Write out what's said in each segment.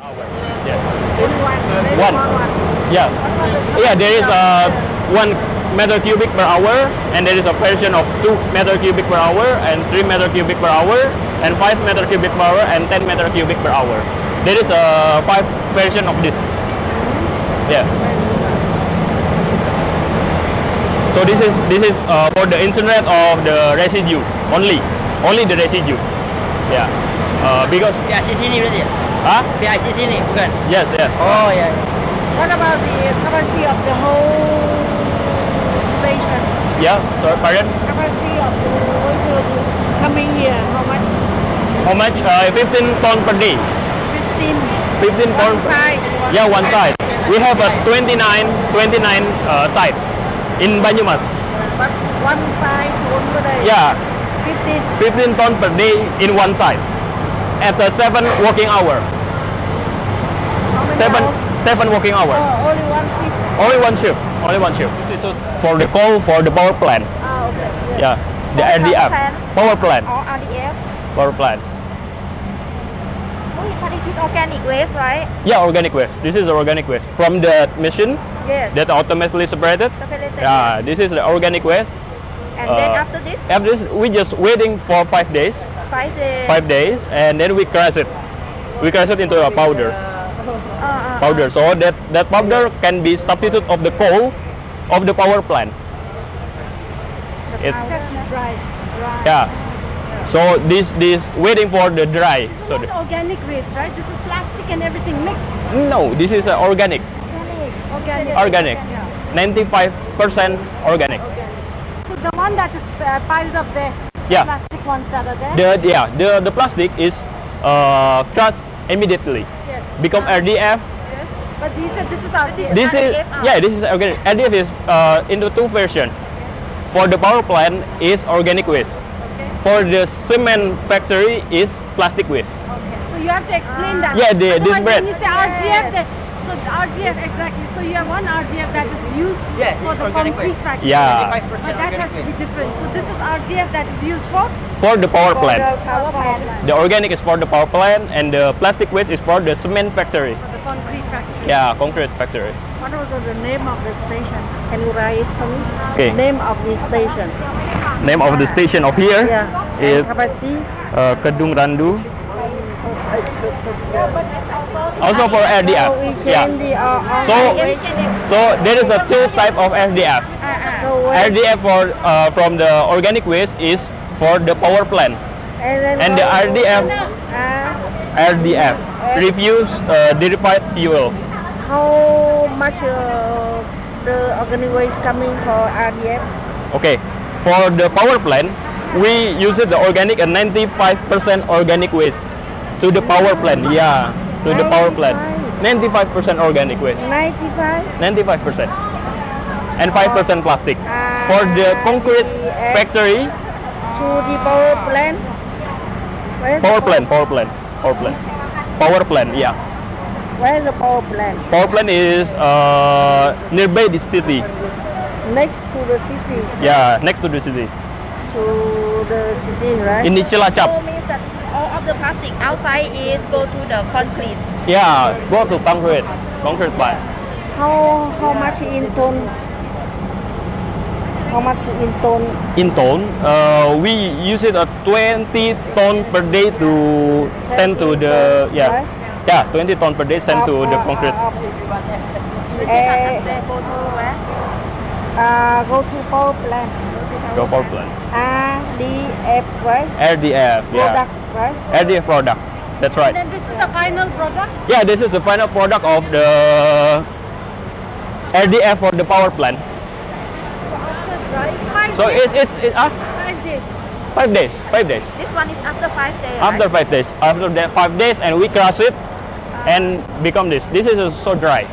Yeah. Only one. There is One. one. Yeah. Yeah, there is 1 meter cubic per hour, and there is a version of 2 meter cubic per hour, and 3 meter cubic per hour, and 5 meter cubic per hour, and 10 meter cubic per hour. There is a 5 version of this. Yeah. So this is for the incinerate of the residue only the residue. Yeah. Because PIC sini berarti ya? huh? PIC sini bukan? Yes, yes. Oh ya. What about the capacity of the whole station? Yeah. Sorry, pardon. Capacity of the vessel coming here, how much? How much? 15 ton per day. 15 ton. One side. Yeah, one side. We have a 29 side in Banyumas. But one side, one per day. Yeah, 15. 15 ton per day in one side. At 7 working hour. How many hours? 7 working hour. Oh, only one shift. Only one shift. Only one shift. For the coal for the power plant. Ah, okay. Yes. Yeah. The For the RDF. Power plant. Or RDF. Power plant. But it is organic waste, right? Yeah, organic waste. This is the organic waste from the machine Yes. that automatically separated. Separated. Yeah, this is the organic waste. And then after this, After this, we just waiting for 5 days. 5 days. 5 days, and then we crush it. We crush it into a powder. Powder. So that powder can be substitute of the coal of the power plant. Just to dry. Yeah. So this waiting for the dry. This is So not organic waste, right? This is plastic and everything mixed. no, this is organic. Organic. Organic. Yeah. 95% organic. So the one that is piled up there, Yeah. plastic ones that are there. The plastic is crushed immediately. Yes. Become RDF. Yes. But you said this is RDF. This is this is organic. RDF is into 2 versions. For the power plant is organic waste. Okay. For the cement factory is plastic waste. Okay. So you have to explain that. Yeah, this Otherwise, bread. when you say RDF, so the RDF exactly. So you have one RDF that is used Yeah, for it's the organic concrete waste. factory. Yeah. 95% But that has to be different. So this is RDF that is used for For the power plant. Power plant. The organic is for the power plant, and the plastic waste is for the cement factory. the concrete factory. Yeah, concrete factory. What was the name of the station? Can you write it for me? Okay. Name of the station. Name of the station of here Yeah. is And capacity. Kedung Randu. Also for RDF. So we Yeah. change the So there is a 2 type of RDF. So when, RDF from the organic waste is for the power plant, then and the RDF uh, refuse derived fuel. how much the organic waste coming for RDF? Okay, for the power plant, we use the organic and 95% organic waste to the power plant. Yeah, to the power plant. 95% organic waste. 95. 95%. And 5% plastic. For the concrete factory, To the power plant. Where's power the plant, power plant, yeah. Where's the power plant? Power plant is nearby the city. Next to the city. Yeah, next to the city. To the city, right? In the Cilacap. So means that all of the plastic outside is go to the concrete. Yeah, go to concrete plant. How much in ton? How much in ton? In ton, we use it 20 ton per day to send to the Right? 20 ton per day send to the concrete. They go to where? Go to power plant. Go power plant. RDF, right? RDF, yeah. Product, right? RDF product. That's right. And then this is the final product. Yeah, this is the final product of the RDF for the power plant. After dry, it's 5 So days. it's 5 days. 5 days. 5 days. This one is after 5 days. After right? 5 days. After that 5 days, and we crush it and become this. This is so dry.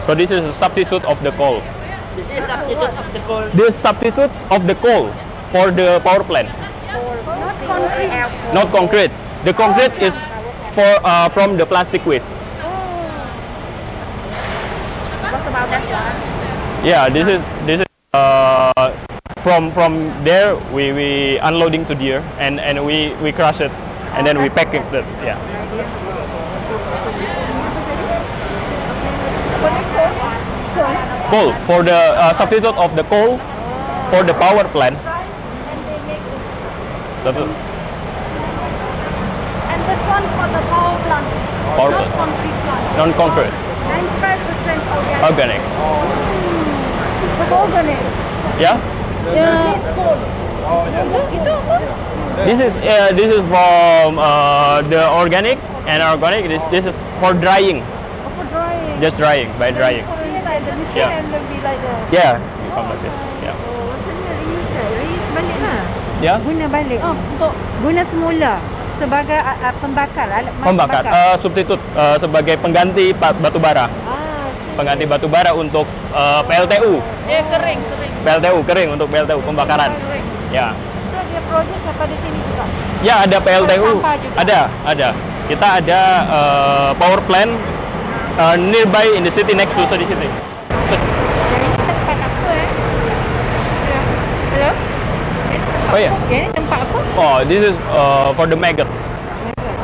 So this is a substitute of the coal. This is substitute of the coal. This substitutes of the coal for the power plant. Not concrete. Not concrete. The concrete is for from the plastic waste. What's about that one? Yeah, this is from there we unloading to here, and we crush it, and then we pack it. Yeah. Coal for the substitute of the coal for the power plant. Substitute. And this one for the power plants. Power Not plant. concrete plants. Non-concrete. 95% organic. Organic. It's organic. Yeah. It's coal. This is from the organic and organic. This is for drying. For drying. Just drying by drying. So inside the machine Yeah. and will be like this. Yeah. Become like this. Yeah. Maksudnya reuse balik lah. Yeah. Guna balik. Untuk Guna semula sebagai pembakar. Alat Pembakar. Substitut sebagai pengganti batu bara. Pengganti batu bara untuk PLTU. kering. PLTU kering untuk PLTU pembakaran. Ya. So dia proses sampai di sini juga. Ya ada PLTU. Sampah juga. Ada. Kita ada power plant nearby in the city, next to the city. Jadi tempat apa Hello? Oh ya. Jadi tempat apa? Oh, this is for the maggot.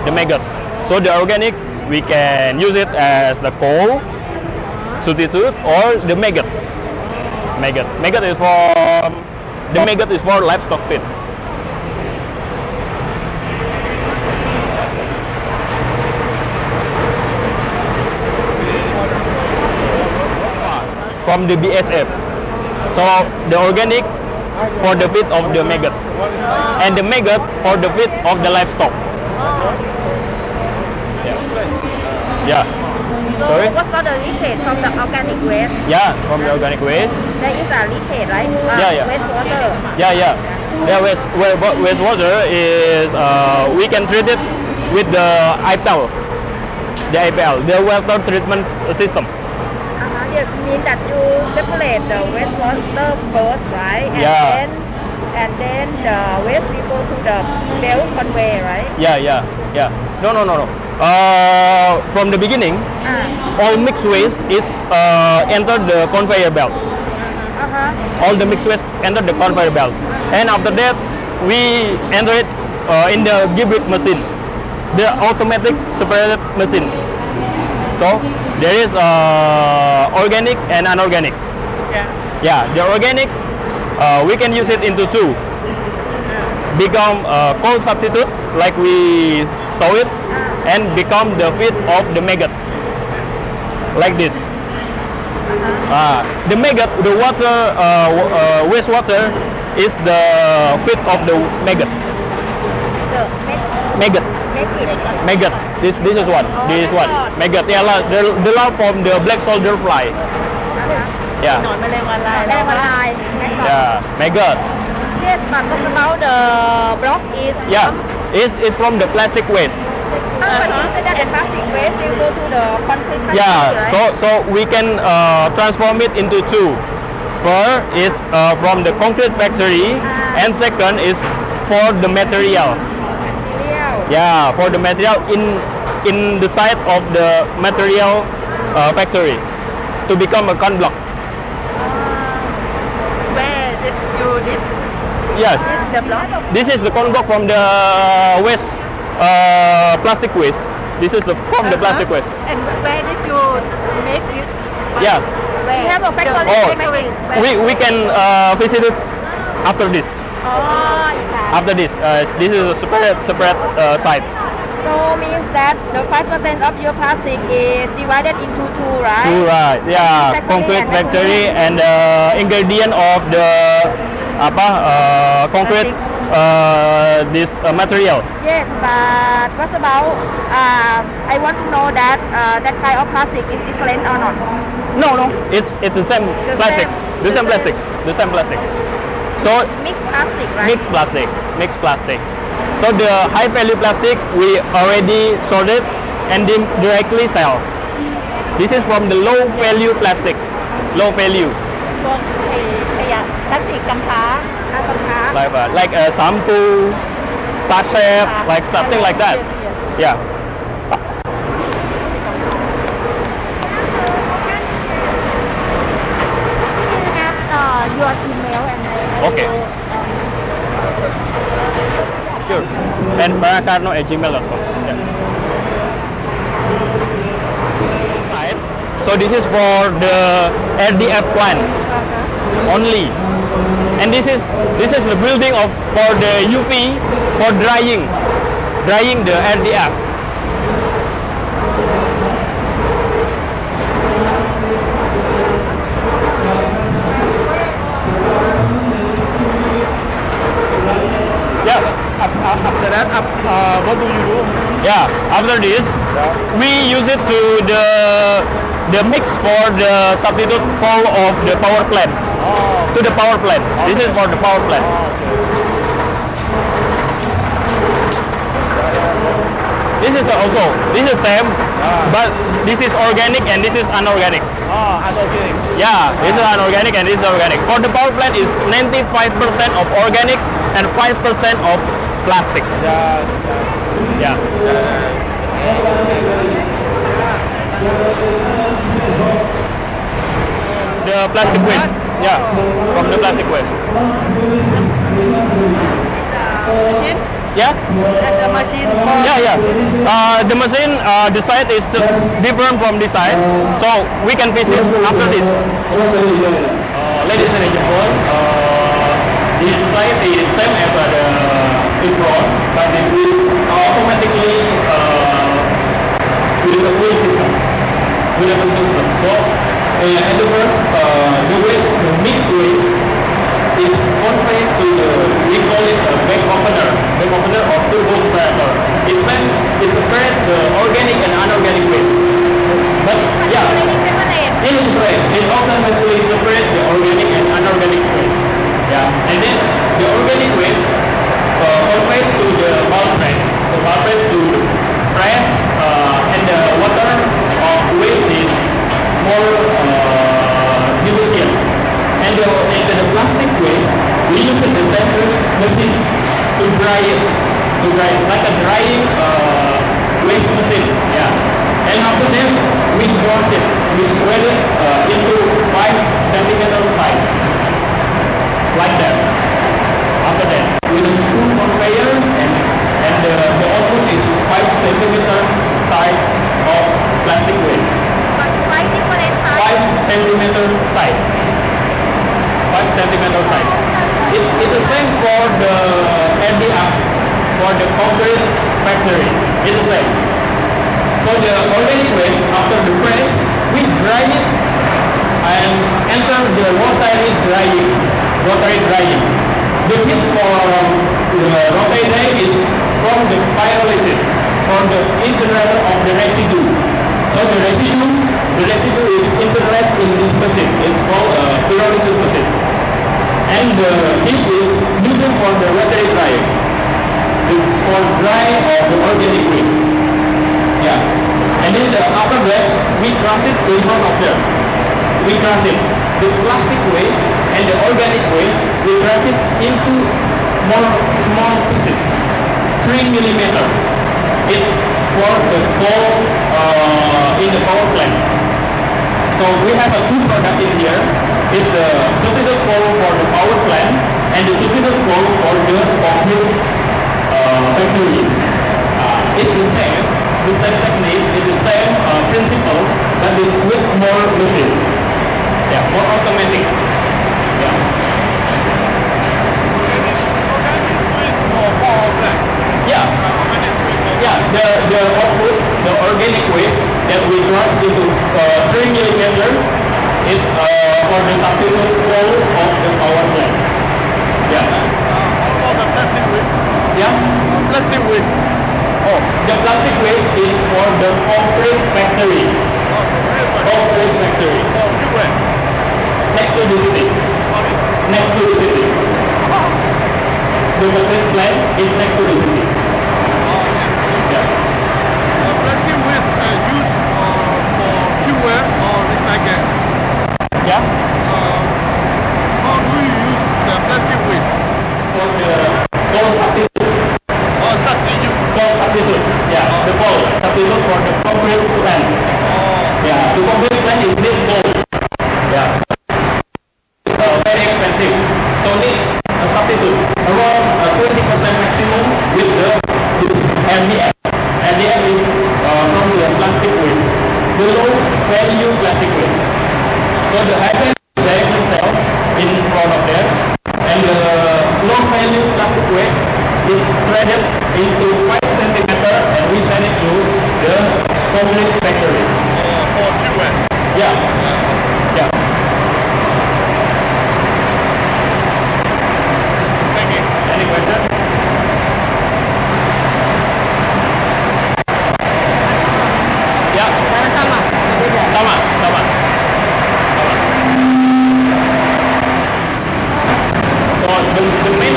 The maggot. So the organic we can use it as the coal substitute or the maggot. Maggot is for livestock feed. From the BSF. So the organic for the feed of the maggot, and the maggot for the feed of the livestock. Yeah. So Sorry? what about the leachate from the organic waste? Yeah, from the organic waste. There is a leachate, right? Yeah. Wastewater. Yeah. Wastewater is we can treat it with the IPL, the water treatment system. Yes, means that you separate the wastewater first, right? Yeah. And then the waste will go to the belt conveyor, right? Yeah. No. From the beginning, all mixed waste is entered the conveyor belt. All the mixed waste entered the conveyor belt, and after that, we enter it in the gibrit machine, the automatic separated machine. So there is organic and unorganic. Yeah. The organic we can use it into two. Become coal substitute like we saw it, and become the feed of the maggot like this. The maggot, the water, wastewater is the feed of the maggot. Maggot. This is one. This is one. Maggot. Yeah, the larva from the black soldier fly. Yeah. Yeah. Maggot. Yes, but what about the block is Yeah. It's from the plastic waste. But you said that the plastic waste will go to the concrete factory, Yeah. right? So we can transform it into two. First is from the concrete factory, and second is for the material. Yeah, for the material in the side of the material factory to become a con block. Where did you this? Yeah, The block? this is the con block from the waste, plastic waste. This is from the plastic waste. And where did you make it? Yeah. You have a factory? Oh, we can visit it after this. After this, this is a separate site. So means that the 5% of your plastic is divided into two, right? Two, right? Yeah, concrete factory and ingredient of the concrete this material. Yes, but what about? I want to know that that kind of plastic is different or not? No, it's the same plastic. The same plastic. The same plastic. So Mixed plastic, right? mixed plastic. So the high value plastic we already sorted and then directly sell. This is from the low value plastic. Low value. พวกขยะพลาสติกกำพร้ากำพร้า Like a shampoo, sachet, like something like that. Yeah. Your email and Okay. Sure. And paracarno@gmail.com. Yeah. Inside, So this is for the RDF plant only, and this is the building of for the UV for drying the RDF. Yeah. After that, what do you do? Yeah. After this, we use it to the mix for the substitute coal of the power plant. To the power plant. This is for the power plant. This is also same, but this is organic and this is unorganic. Unorganic. Yeah, this is unorganic and this is organic. For the power plant is 95% of organic and 5% of plastic. Yeah. The plastic waste. Yeah, from the plastic waste. Machine? Yeah. The machine for... Yeah. The machine, the site is different from this side, so we can visit after this. Ladies and gentlemen, this site is same as the Ipron, but it will automatically with a wheel system. So at the first, the waste, the mixed waste, is conveyed to the, we call it a back opener or turbo separator. It separates the organic and unorganic waste. But yeah, it is separate. It automatically separates the organic and unorganic waste. Yeah, and then the organic waste conveyed to the bulk press. The bulk press to press, and the water of waste is more efficient. And the plastic waste, we use the centers machine to dry it, like a drying waste machine. Yeah. And after that, we wash it, we shred it into 5 centimeter size, like that. After that, with a screw conveyor, and the output is 5 centimeter size of plastic waste. 5 centimeter size. 5 centimeter size. It's the same for the RDF, for the concrete factory. It's the same. So the organic waste, after the press, we dry it and enter the rotary drying. The heat for the rotary drying is from the pyrolysis, from the incinerator of the residue. So the residue is incinerated in this machine. It's called a pyrolysis machine. And the heat is used for the rotary drying, for dry of the organic waste. Yeah. And then after that, we crush it in front of them. We crush it. The plastic waste and the organic waste, we crush it into more small pieces, 3 millimeters. It's for the coal in the power plant. So we have a 2 product in here. It's the substitute coal for the power plant and the substitute coal for the concrete factory. It's the same technique, it's the same principle, but with more machines. Yeah, more automatic. Yeah. Yeah. Yeah, the output, the organic waste that we crush into 3 millimeter is for the substitute coal of the power plant. Yeah. How about the plastic waste? Yeah. Plastic waste. Oh, the plastic waste is for the concrete factory. Concrete factory. Where? Next to the city. Sorry. Next to the city. The concrete plant is next to the city. Yeah. Plastic waste used for fuel or recycle. Yeah. How do you use the plastic waste? For the coal substitute. Or substitute? Coal substitute. Yeah. The coal substitute for the concrete plant. Yeah. The concrete plant is need coal. Yeah. Very expensive. So need a substitute. Around 20% maximum with the RDF. RDF is from the plastic waste. The low value plastic is shredded into 5 centimeter, and we send it to the concrete factory. For two-way. Yeah. Yeah. Thank you. Any question? Yeah. Sama. So the main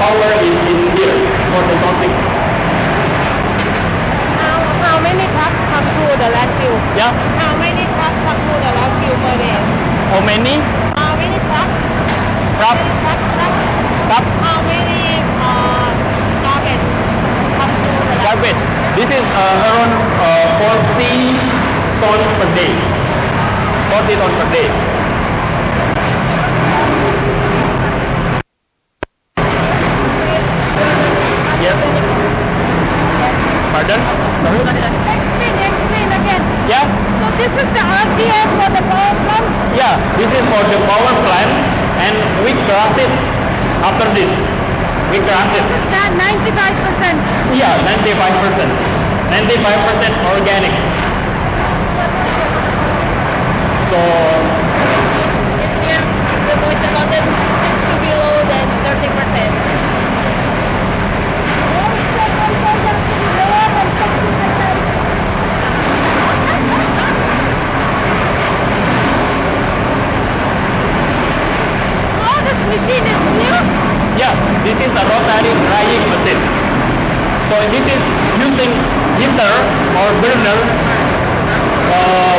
power is in here for the sorting. How many trucks come through the landfill? Yeah. How many trucks come through the landfill per day? How many? How many trucks? Truck. Truck. How many garbage come through the landfill? Garbage. This is around 40 tons per day. 40 tons per day. Yes. Pardon? Explain again. Yeah. So this is the RGF for the power plant? Yeah. This is for the power plant, and we crush it after this. We crush it. That 95%. Yeah, 95%. 95% organic. So It means the moisture content tends to be lower than 30%. Oh, this machine is new? yeah, this is a rotary drying machine. So this is using heater or burner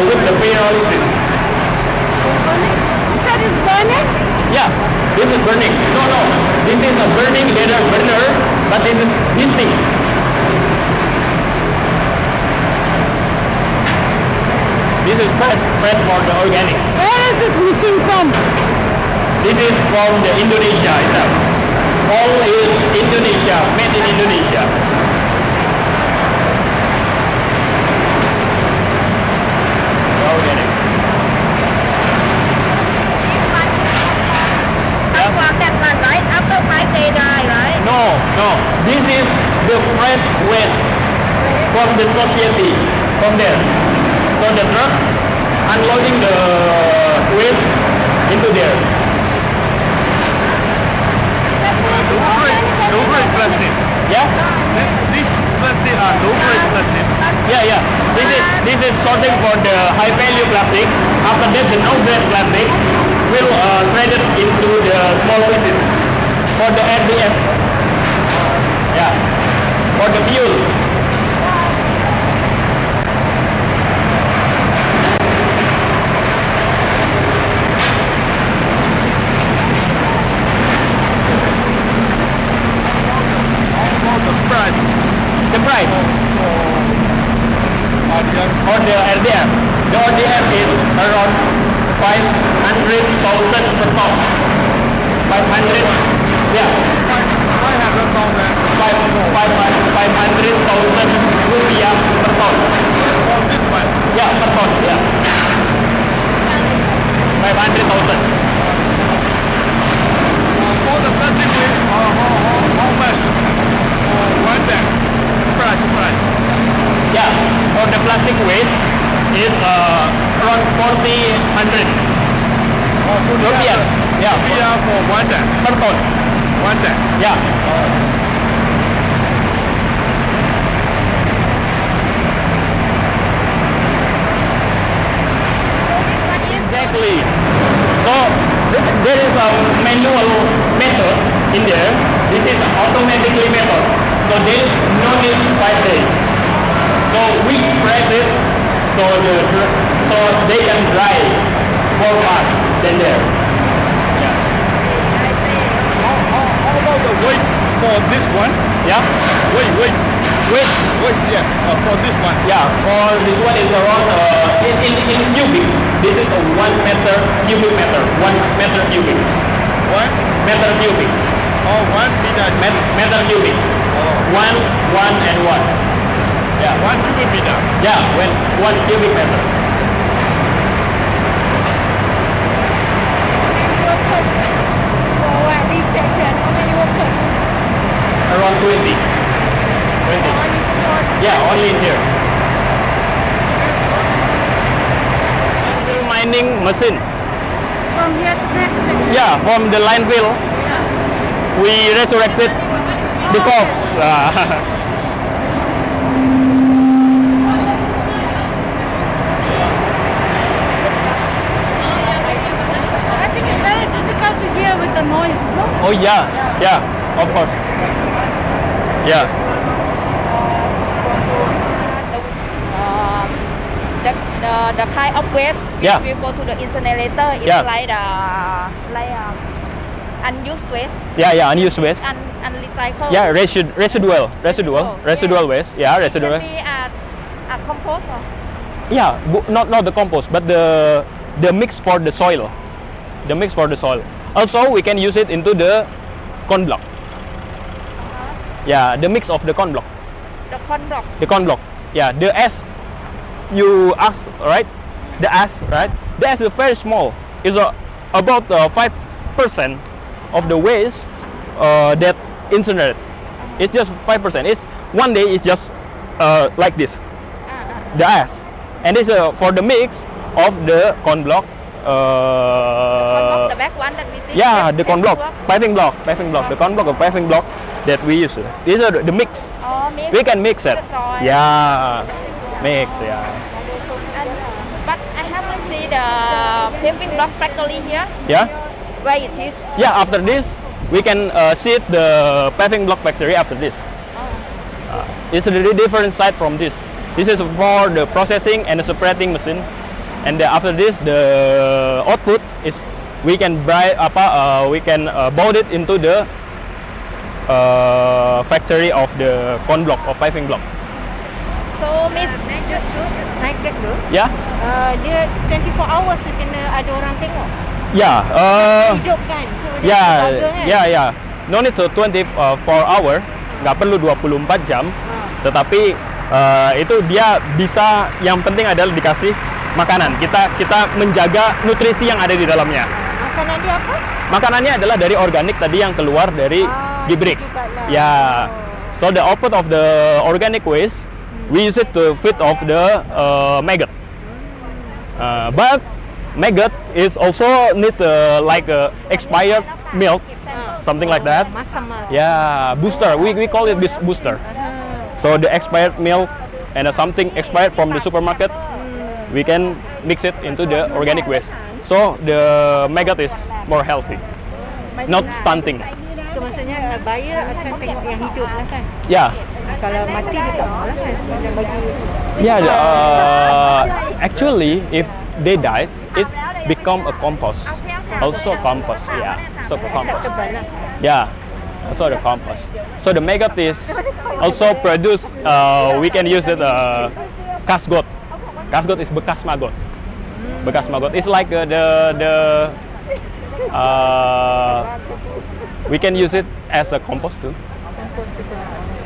with the pyrolysis. You said it's burning? Yeah, this is burning. No, this is a burning leather burner, but this is heating. This is fresh for the organic. Where is this machine from? This is from the Indonesia itself. All is Indonesia, made in Indonesia. Organic. After that one, right? After 5 days dry, right? No. This is the fresh waste from the society, from there. So the truck unloading the waste into there. Low-grade plastic. Yeah? These plastic are low-grade plastic. Yeah. This is sorting for the high value plastic. After that, the no-grade plastic will shred it into the small pieces for the RDF. Yeah. For the fuel. The price for the RDF. The RDF is around 500,000 per ton. 500, yeah. 500,000 rupiah per ton. Oh, this one. Yeah, per ton, yeah. 500,000. For the plastic waste, how much? One bag. Price. Yeah, for the plastic waste is around 4,100 rupiah. Yeah, Rupiah for one bag. per ton. One bag. Yeah. Exactly. So there is a manual method in there. This is automatically method. So there is no need 5 days. So we press it so they can dry more fast than there. Yeah. How about the weight for this one? Yeah. Weight. Yeah. For this one. Yeah. For this one is around in cubic. This is a 1 meter cubic meter. 1 meter cubic. One. Meter cubic. Oh, 1 meter. Meter cubic. One and one. Yeah. 1 cubic meter. Yeah. When 1 cubic meter. For this section, how mining machine. From here to next place. Yeah, from the landfill, we resurrected the corpse. I think it's very difficult to hear with the noise, no? Oh yeah, yeah, of course. Yeah, The kind of waste Yeah. will go to the incinerator. It's Yeah. like unused waste, yeah, unused waste. unrecycled. Yeah, residual waste. Yeah, It residual. can be at compost or Yeah, not the compost, but the mix for the soil. The mix for the soil. Also, we can use it into the corn block. Yeah, the mix of the corn block. the corn block. The corn block. Yeah, the ash. You ask, right? The ash, right? The ash is very small. It's about 5% of the waste that incinerate. It's just 5%. It's one day. It's just like this. The ash, and this for the mix of the corn block. The back one that we see. Yeah, here, the corn block, paving block, the corn block of paving block that we use. These are the mix. Oh, mix We can mix it. the soil. Yeah, mix. Yeah. But I haven't seen the paving block factory here. Yeah. Where it is? Yeah. After this, we can see the paving block factory. After this, it's a really different side from this. This is for the processing and the separating machine. And after this, the output is we can bound it into the factory of the corn block or paving block. So, Miss, Naik deck tu, Yeah, dia 24 hours kena ada orang tengok. yeah, Hidup kan. So dia jaga kan. yeah. No need to 24 hour, nggak perlu 24 jam. Tetapi itu dia bisa, yang penting adalah dikasih makanan. Kita menjaga nutrisi yang ada di dalamnya. Makanan dia apa? Makanannya adalah dari organik tadi yang keluar dari gibrik. Ya. So the output of the organic waste, we use it to feed of the maggot. But maggot is also need like expired milk, something like that. Masam-masam. Yeah, booster. We call it this booster. So the expired milk and something expired from the supermarket, we can mix it into the organic waste. So the maggot is more healthy, not stunting. So maksudnya buyer akan tengok yang hidup lah kan. Yeah, Kalau mati dia tak mahu lah kan. Dia bagi. yeah. Actually, if they died, it's become a compost. Also compost. Yeah, so compost. Tebal lah. Yeah, also the compost. So the maggot is also produce. We can use it kasgot. Kasgot is bekas maggot. Bekas maggot. It's like we can use it as a compost too.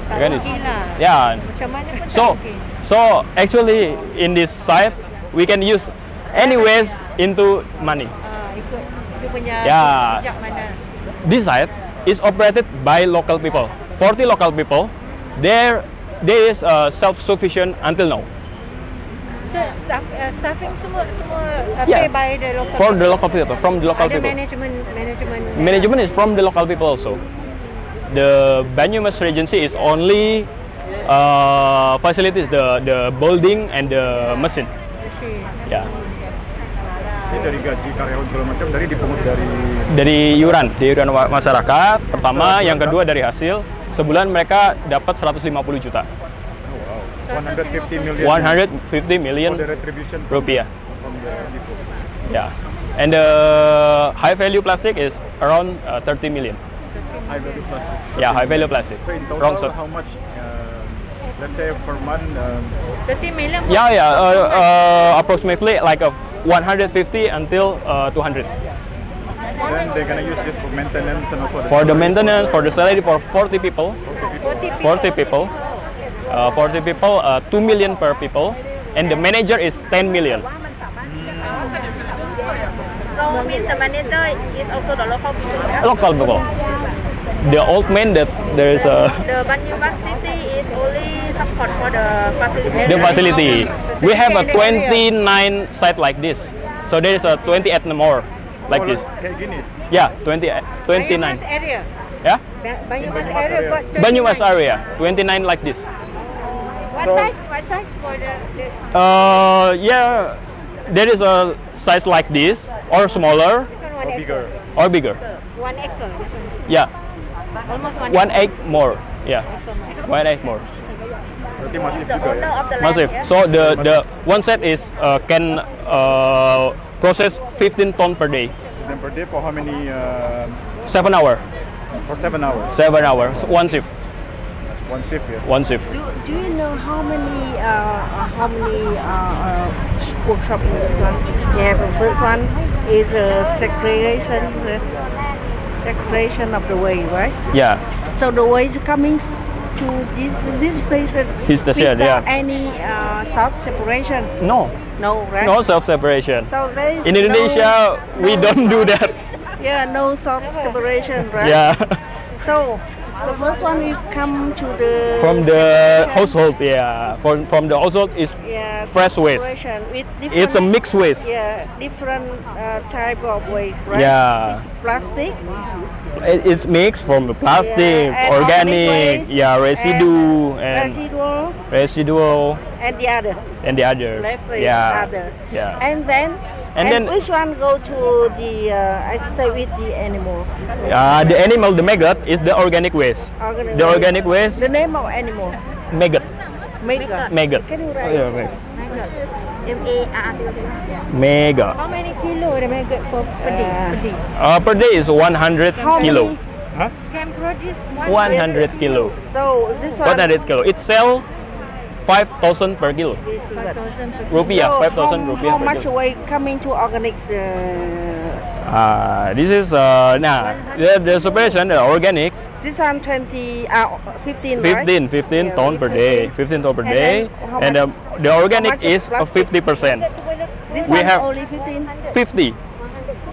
Tak Kan is- rugi lah. Yeah. Macam mana pun tak So rugi. so actually in this site we can use any waste into money. Ikut dia punya Ya. sejak mana. This site is operated by local people. 40 local people. There is self-sufficient until now. So staffing semua Yeah. pay by the local. For the local people, from the local Ada people. management. Management is from the local people also. The Banyumas Regency is only facilities the building and the machine. Ya. Ini dari gaji karyawan segala macam dari dipungut Dari iuran masyarakat pertama, yang kedua dari hasil. Sebulan mereka dapat 150 juta. 150 million 150 million for the retribution rupiah. from the depot. Yeah. And the high value plastic is around 30 million. High value plastic. Yeah, high value plastic. So in Wrong, total, sir. how much? Let's say per month. 30 million. Yeah, approximately like 150 until 200. Then they're gonna use this for maintenance and also For the salary maintenance, for the salary for 40 people, 40 people, 2 million per people, and the manager is 10 million. So means the manager is also the local people. Local people. The old man that there is a The Banyumas city is only support for the facility. the facility. We have a 29 site like this. So there is a 28 more like this. Kayak gini. Yeah, 29. area. Yeah, Banyumas area got 29. Banyumas area 29 like this. What size for the Yeah, there is a size like this or smaller this one Bigger. or bigger. 1 acre. This one. Yeah, Almost 1 egg more. Yeah, 1 egg more. Berarti masif The juga ya. owner of the land. Massive. Yeah? So the one set is can process 15 ton per day. Dan per day for how many? 7 hour. For 7 hours. 7 hours. One shift. One shift ya. One shift. Do you know how many workshop in this one? Yeah, the first one is segregation of the way, right? Yeah. So the way is coming to this station This station, without yeah. any self separation. No. No, right? No self separation. So there is In Indonesia, we don't do that. no self separation, right? Yeah. So the first one will come to the From the separation. household, yeah. From the household is Yeah, fresh waste. separation with it's a different- mixed waste. Yeah, different type of waste, right? Yeah. It's plastic. It's mixed from the plastic, Yeah, and organic, waste, yeah, residue and residual, and and the other. others. Let's say Yeah. other. Yeah. And then which one go to the I say with the animal? The animal, the maggot, is the organic waste. Organic The waste. organic waste, The name of animal. maggot. Maggot. Maggot. Can you Oh, write? yeah, maggot. MART. Maggot. How many kilo the maggot per day? Per day is 100 How kilo. many? Can produce 100 kilo. So this one. 100 kilo. It sell 5,000 per kilo. This is what. 5,000 per Rupiah, So 5,000 rupiah how per much kilo. away coming to organics? This is the separation, the organic, This one 15, right? 15 Yeah, ton per day, 15 ton per And day, then how and much- the organic much is is plastic? 50%. This We one have- only 15. 50,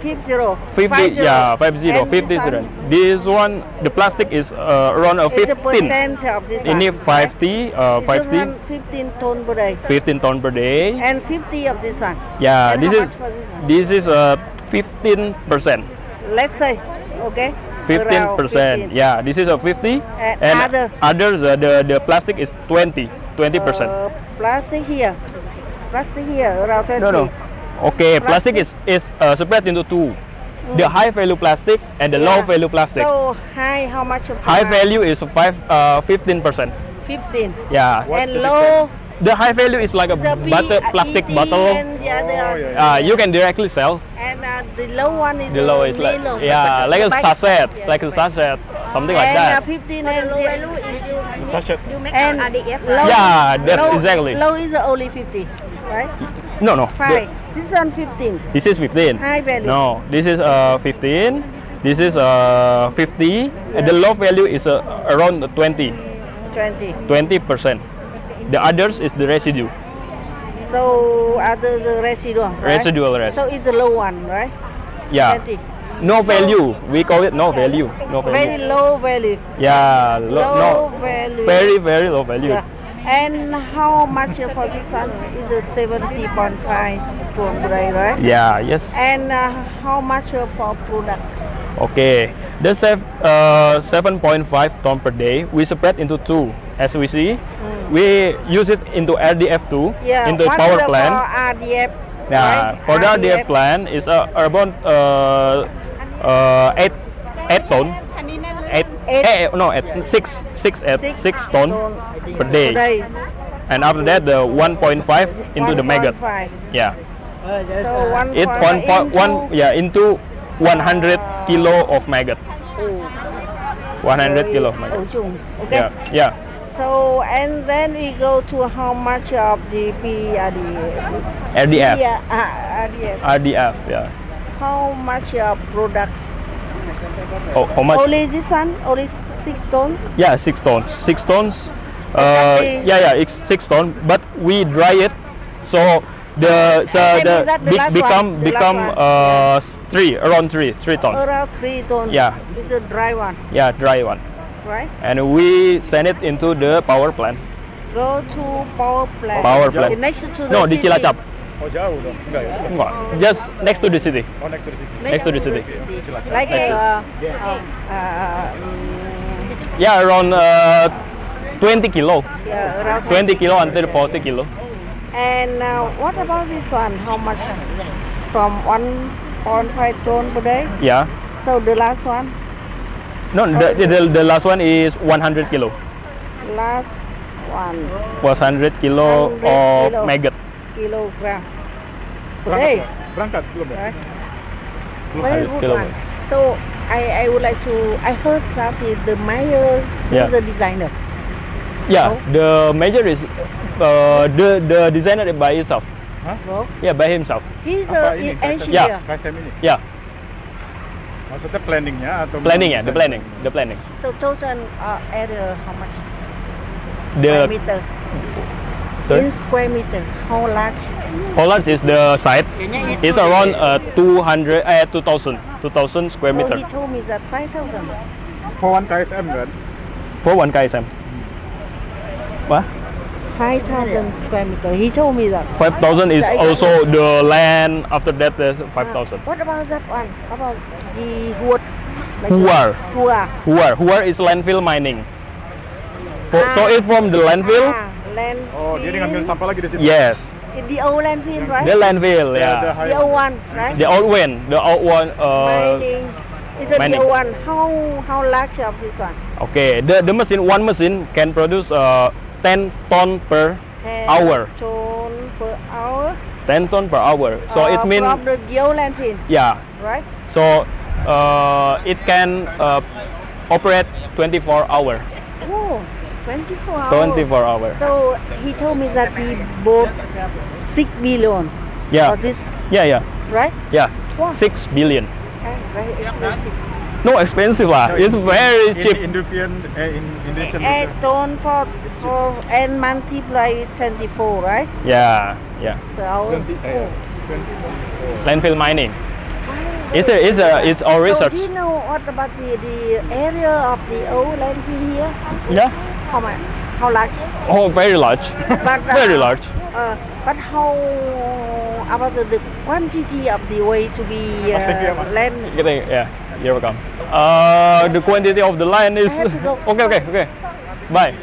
50. yeah, 50, And 50 this one, This one, the plastic is around is the 15. percent of this Ini one. 50, This 50, one 15 ton per day. 15 ton per day. And 50 of this one. Yeah, And this how is much for this one? this is 15%. Let's say, okay? 15%. Around 15. Yeah, this is a 50, And other? others the plastic is 20%. Plastic here. Plastic here, around 20. No. Okay, plastic is separate into two. The high value plastic and the low Yeah. value plastic. So high, how much of High that? value is 15%. 15. Yeah. What's And the low, The high value is like a the plastic PET bottle. And the other, Oh, yeah. You can directly sell. And the low one is The low is like nylon. like a Bag. sachet, Yeah. like a sachet, something like And that. 15 and Low value is Sachet. you make And RDF. low, Yeah, that's low, exactly. Low is only 50, right? No. Fine. This one 15. This is 15. High value. No, this is 15. This is 50. And the low value is around 20%. 20. The others is the residue. So other the residual, right? Residual rest. So it's the low one, right? Yeah. 20. No value. We call it no value. No Very value. low value. Yeah. Low No. value. Very very low value. Yeah. And how much for this one? Is a 70.5 ton per day, right? Yeah. Yes. And how much for product? Okay. The 7.5 ton per day. We separate into two. As we see, we use it into RDF too. Yeah. Into what power is plant. For RDF. Yeah, right? for the RDF plant is around 8 ton. 6 ton per day. And after that, the 1.5 into the maggot. 1.5. Yeah, So 1.5 it 1.1 into 100 kilo of maggot. 100 kilo of maggot. Okay. Yeah, yeah. So and then we go to how much of the RDF? RDF, Yeah, RDF. RDF. Yeah. How much of products? Oh, how much? Only this one? Only 6 ton? Yeah, 6 tons. 6 tons. Exactly. Yeah, it's 6 tons. But we dry it, so the become around 3 tons. Around 3 ton. Yeah. It's a dry one, Yeah, dry one. right? And we send it into the power plant. Go to power plant. Power plant. Next to the No, di city. Cilacap. Oh jauh dong. Enggak ya? Enggak, just next to the city. Oh next to the city. Next to the city. Like Yeah, around 20 kilo. yeah, around 20 kilo until 40 kilo. And what about this one? How much? From 1.5 ton per day. Yeah. So the last one, No, the last one is 100 kilo. last one 100 kilo 100 of kilo. maggot. kilogram per Berangkat day. ya? Berangkat belum ya? Right? Very good kilo. one. So I would like to. I heard that the mayor Yeah. is a designer. Yeah, the major is the designer by himself. No? Yeah, by himself. He's Apa a ini? engineer. KSM ini? Yeah, Maksudnya planningnya atau planning ya, desain? the planning. So total area how much? The- Square meter. Sorry? In square meter, how large? How large is the site? It's around 2,000 square Oh, meter he told me that 5,000. For 1 KSM kan? for 1 KSM. What? 5,000 square meter. He told me that. 5,000 is I- also the land. After that, there's 5,000. What about that one? About the wood? Huar. Huar. Huar is landfill mining. So if from the landfill, Landfill. Oh dia ngambil sampah lagi di situ? yes, The old landfill, right? the landfill, The yeah. high The old one, right? The old one, Mining. Is it mining. the old one? How large of this one? okay, the machine, one machine can produce 10 ton per 10 hour. ton per hour. 10 ton per hour. So it means, from the old landfill, yeah. right? So it can operate 24 hour. Oh, 24 hours. 24 hours. So he told me that he bought 6 billion Yeah. for this, Yeah. right? Yeah. Wow. 6 billion. Very expensive. No expensive lah. No, It's very In cheap. Indonesian 8 ton for and multiply 24, right? Yeah. Per hour. 20, Oh. 20. Landfill mining. It's our So research. do you know what about the area of the old landfill here? Yeah. How much? How large? Oh, very large. But, Very large. But how about the quantity of the way to be land? Yeah. Here we come. The quantity of the land is I have to go. okay. Bye.